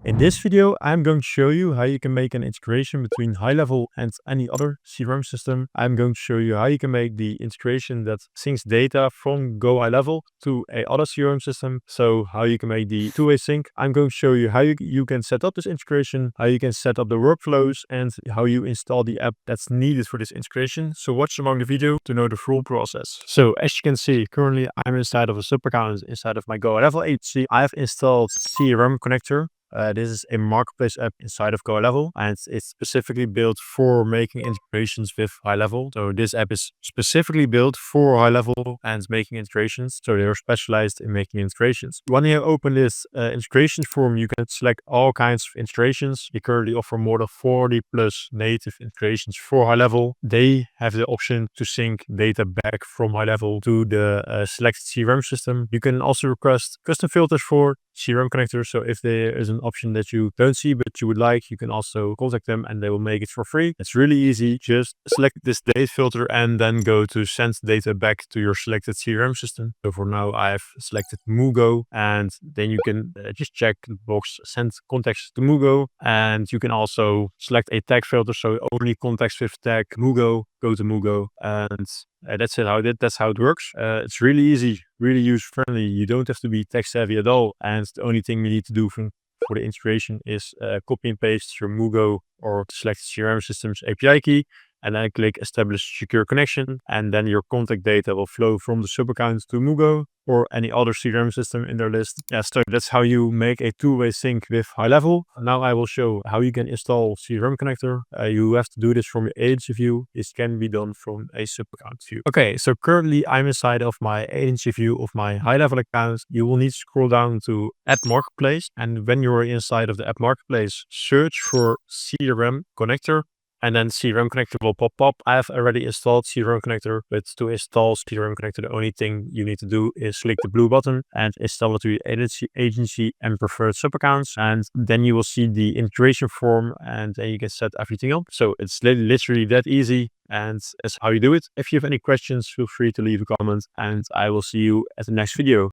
In this video, I'm going to show you how you can make an integration between GoHighLevel and any other CRM system. I'm going to show you how you can make the integration that syncs data from GoHighLevel to a other CRM system. So how you can make the two-way sync. I'm going to show you how you can set up this integration, how you can set up the workflows, and how you install the app that's needed for this integration. So watch along the video to know the full process. So as you can see, currently I'm inside of a sub account inside of my GoHighLevel agency. I've installed CRM Connector. This is a marketplace app inside of GoHighLevel, and it's specifically built for making integrations with GoHighLevel. So this app is specifically built for GoHighLevel and making integrations. So they're specialized in making integrations. When you open this integration form, you can select all kinds of integrations. We currently offer more than 40 plus native integrations for GoHighLevel. They have the option to sync data back from GoHighLevel to the selected CRM system. You can also request custom filters for CRM Connector. So if there is an option that you don't see but you would like, you can also contact them and they will make it for free. It's really easy. Just select this date filter and then go to send data back to your selected CRM system. So for now I've selected Mugo, and then you can just check the box send contacts to Mugo, and you can also select a tag filter. So only contacts with tag Mugo go to Mugo, and that's it. That's how it works. It's really easy, really user friendly. You don't have to be tech savvy at all. And the only thing we need to do for the integration is copy and paste your Mugo or select CRM systems API key, and then click establish secure connection. And then your contact data will flow from the sub account to Mugo or any other CRM system in their list. Yeah, so that's how you make a two-way sync with GoHighLevel. Now I will show how you can install CRM Connector. You have to do this from your agency view. This can be done from a sub account view. Okay, so currently I'm inside of my agency view of my GoHighLevel account. You will need to scroll down to App Marketplace. And when you're inside of the App Marketplace, search for CRM Connector. And then CRM Connector will pop up. I have already installed CRM Connector, but to install CRM Connector, the only thing you need to do is click the blue button and install it to your agency and preferred sub accounts. And then you will see the integration form, and then you can set everything up. So it's literally that easy, and that's how you do it. If you have any questions, feel free to leave a comment, and I will see you at the next video.